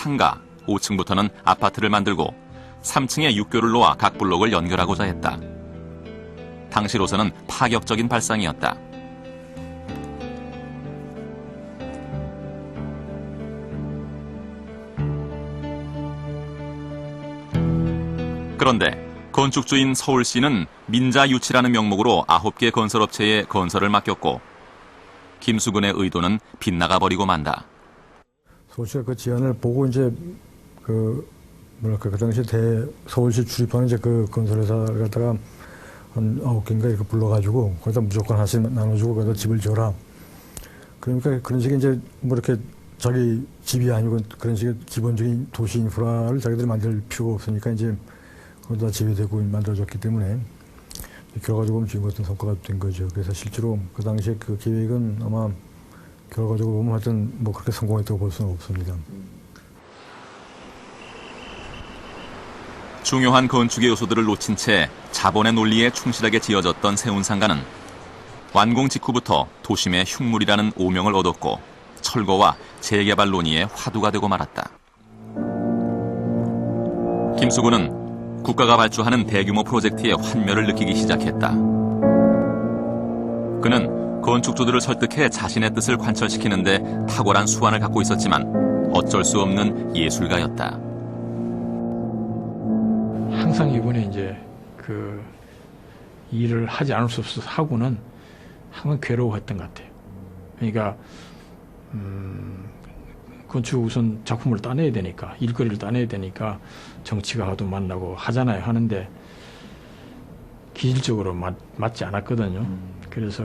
상가, 5층부터는 아파트를 만들고 3층에 육교를 놓아 각 블록을 연결하고자 했다. 당시로서는 파격적인 발상이었다. 그런데 건축주인 서울시는 민자유치라는 명목으로 9개 건설업체에 건설을 맡겼고 김수근의 의도는 빗나가 버리고 만다. 서울시가 그 지안을 보고 이제 그 당시 서울시 출입하는 이제 그 건설회사를 갖다가 한 9개인가 이렇게 불러가지고 거기다 무조건 하나씩 나눠주고 거기다 집을 지어라. 그러니까 그런 식의 이제 뭐 이렇게 자기 집이 아니고 그런 식의 기본적인 도시 인프라를 자기들이 만들 필요가 없으니까 이제 거기다 집이 되고 만들어졌기 때문에 결과적으로 보면 지금 같은 성과가 된 거죠. 그래서 실제로 그 당시에 그 계획은 아마 결과적으로 보면 하여튼 뭐 그렇게 성공했다고 볼 수는 없습니다. 중요한 건축의 요소들을 놓친 채 자본의 논리에 충실하게 지어졌던 세운상가는 완공 직후부터 도심의 흉물이라는 오명을 얻었고 철거와 재개발 논의의 화두가 되고 말았다. 김수근은 국가가 발주하는 대규모 프로젝트의 환멸을 느끼기 시작했다. 그는 건축주들을 설득해 자신의 뜻을 관철시키는데 탁월한 수완을 갖고 있었지만 어쩔 수 없는 예술가였다. 항상 이번에 이제 그 일을 하지 않을 수 없어서 하고는 항상 괴로워했던 것 같아요. 그러니까 건축 우선 작품을 따내야 되니까 일거리를 따내야 되니까 정치가도 만나고 하잖아요. 하는데 기질적으로 맞지 않았거든요. 그래서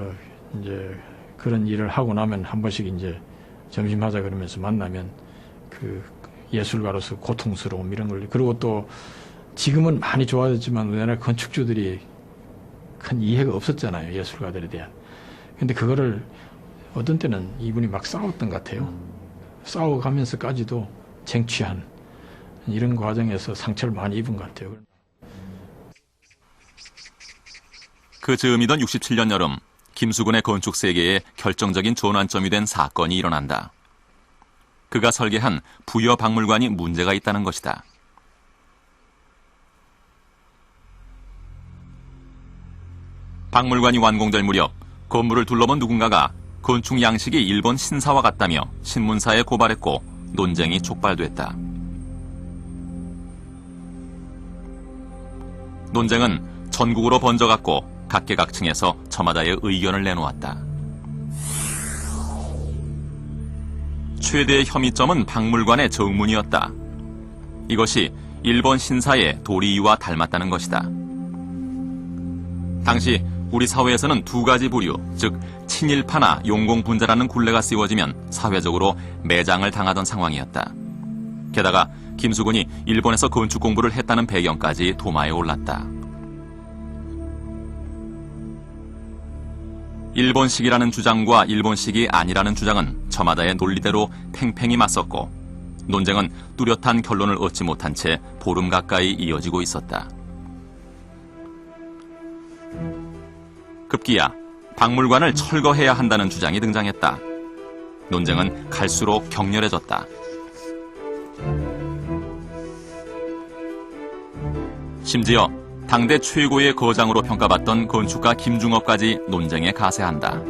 이제 그런 일을 하고 나면 한 번씩 이제 점심하자 그러면서 만나면 그 예술가로서 고통스러움 이런 걸 그리고 또 지금은 많이 좋아졌지만 우리나라 건축주들이 큰 이해가 없었잖아요. 예술가들에 대한. 근데 그거를 어떤 때는 이분이 막 싸웠던 것 같아요. 싸워가면서까지도 쟁취한 이런 과정에서 상처를 많이 입은 것 같아요. 그 즈음이던 67년 여름 김수근의 건축 세계에 결정적인 전환점이 된 사건이 일어난다. 그가 설계한 부여박물관이 문제가 있다는 것이다. 박물관이 완공될 무렵 건물을 둘러본 누군가가 건축 양식이 일본 신사와 같다며 신문사에 고발했고 논쟁이 촉발됐다. 논쟁은 전국으로 번져갔고 각계각층에서 저마다의 의견을 내놓았다. 최대의 혐의점은 박물관의 정문이었다. 이것이 일본 신사의 도리이와 닮았다는 것이다. 당시 우리 사회에서는 두 가지 부류, 즉 친일파나 용공분자라는 굴레가 씌워지면 사회적으로 매장을 당하던 상황이었다. 게다가 김수근이 일본에서 건축 공부를 했다는 배경까지 도마에 올랐다. 일본식이라는 주장과 일본식이 아니라는 주장은 저마다의 논리대로 팽팽히 맞섰고 논쟁은 뚜렷한 결론을 얻지 못한 채 보름 가까이 이어지고 있었다. 급기야 박물관을 철거해야 한다는 주장이 등장했다. 논쟁은 갈수록 격렬해졌다. 심지어 당대 최고의 거장으로 평가받던 건축가 김중업까지 논쟁에 가세한다.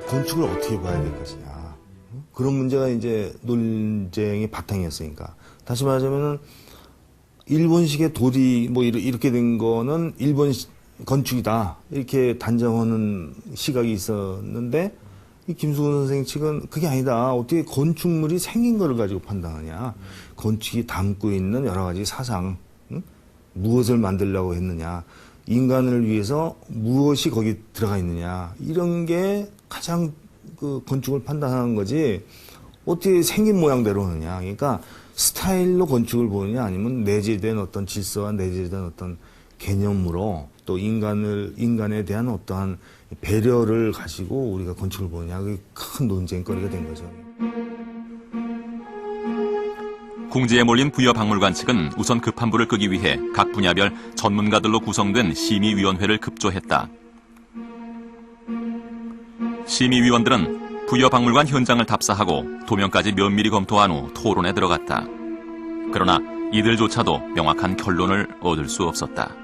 건축을 어떻게 봐야 될 것이냐. 그런 문제가 이제 논쟁의 바탕이었으니까. 다시 말하자면은 일본식의 도리 뭐 이렇게 된 거는 일본 건축이다. 이렇게 단정하는 시각이 있었는데 이 김수근 선생 측은 그게 아니다. 어떻게 건축물이 생긴 거를 가지고 판단하냐. 건축이 담고 있는 여러 가지 사상, 무엇을 만들려고 했느냐. 인간을 위해서 무엇이 거기 들어가 있느냐. 이런 게 가장 그 건축을 판단하는 거지 어떻게 생긴 모양대로 하느냐. 그러니까 스타일로 건축을 보느냐 아니면 내재된 어떤 질서와 내재된 어떤 개념으로 또 인간에 대한 어떠한 배려를 가지고 우리가 건축을 보느냐. 그게 큰 논쟁거리가 된 거죠. 궁지에 몰린 부여박물관 측은 우선 급한불을 끄기 위해 각 분야별 전문가들로 구성된 심의위원회를 급조했다. 심의위원들은 부여박물관 현장을 답사하고 도면까지 면밀히 검토한 후 토론에 들어갔다. 그러나 이들조차도 명확한 결론을 얻을 수 없었다.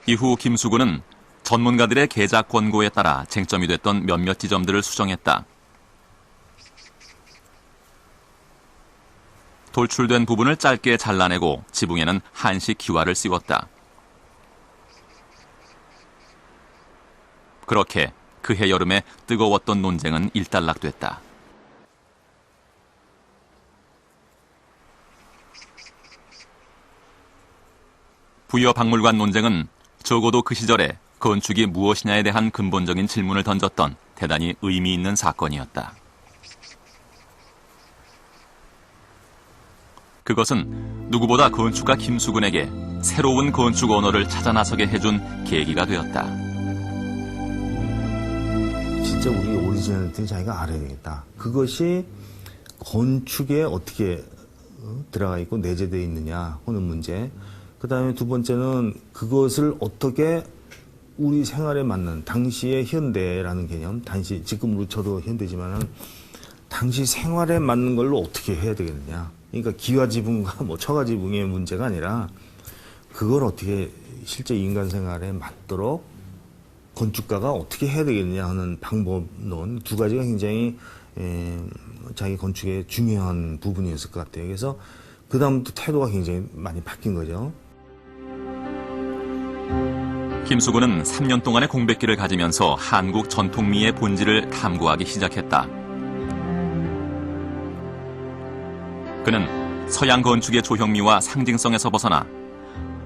이후 김수근은 전문가들의 개작 권고에 따라 쟁점이 됐던 몇몇 지점들을 수정했다. 돌출된 부분을 짧게 잘라내고 지붕에는 한식 기와를 씌웠다. 그렇게 그해 여름에 뜨거웠던 논쟁은 일단락됐다. 부여박물관 논쟁은 적어도 그 시절에 건축이 무엇이냐에 대한 근본적인 질문을 던졌던 대단히 의미 있는 사건이었다. 그것은 누구보다 건축가 김수근에게 새로운 건축 언어를 찾아 나서게 해준 계기가 되었다. 진짜 우리 오리지널리티를 자기가 알아야 되겠다. 그것이 건축에 어떻게 들어가 있고 내재되어 있느냐 하는 문제. 그 다음에 두 번째는 그것을 어떻게 우리 생활에 맞는 당시의 현대라는 개념, 지금 우리 저도 현대지만은 당시 생활에 맞는 걸로 어떻게 해야 되겠느냐. 그러니까 기와지붕과 뭐 처가지붕의 문제가 아니라 그걸 어떻게 실제 인간 생활에 맞도록 건축가가 어떻게 해야 되겠느냐 하는 방법론 두 가지가 굉장히 자기 건축의 중요한 부분이었을 것 같아요. 그래서 그 다음부터 태도가 굉장히 많이 바뀐 거죠. 김수근은 3년 동안의 공백기를 가지면서 한국 전통미의 본질을 탐구하기 시작했다. 그는 서양 건축의 조형미와 상징성에서 벗어나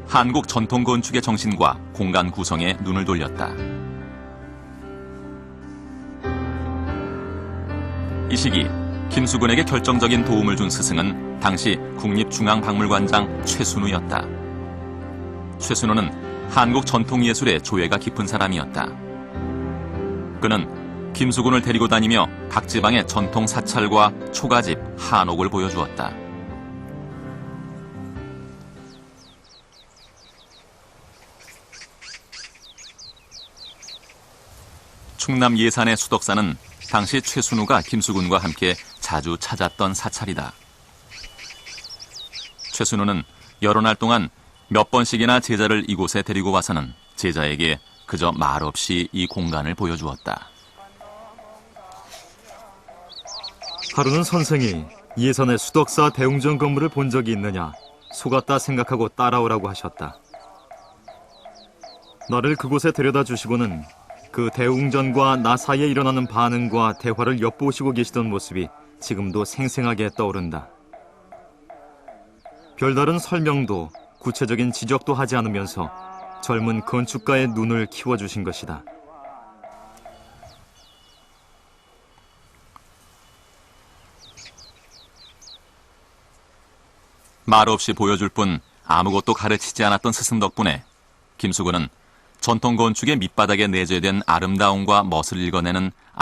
한국 전통 건축의 정신과 공간 구성에 눈을 돌렸다. 이 시기 김수근에게 결정적인 도움을 준 스승은 당시 국립중앙박물관장 최순우였다. 최순우는 한국 전통예술의 조예가 깊은 사람이었다. 그는 김수근을 데리고 다니며 각 지방의 전통 사찰과 초가집, 한옥을 보여주었다. 충남 예산의 수덕사는 당시 최순우가 김수근과 함께 자주 찾았던 사찰이다. 최순우는 여러 날 동안 몇 번씩이나 제자를 이곳에 데리고 와서는 제자에게 그저 말없이 이 공간을 보여주었다. 하루는 선생이 예산의 수덕사 대웅전 건물을 본 적이 있느냐 속았다 생각하고 따라오라고 하셨다. 나를 그곳에 데려다 주시고는 그 대웅전과 나 사이에 일어나는 반응과 대화를 엿보시고 계시던 모습이 지금도 생생하게 떠오른다. 별다른 설명도 구체적인 지적도 하지 않으면서 젊은 건축가의 눈을 키워주신 것이다. 말없이 보여줄 뿐 아무것도 가르치지 않았던 스승 덕분에 김수근은 전통 건축의 밑바닥에 내재된 아름다움과 멋을 읽어내는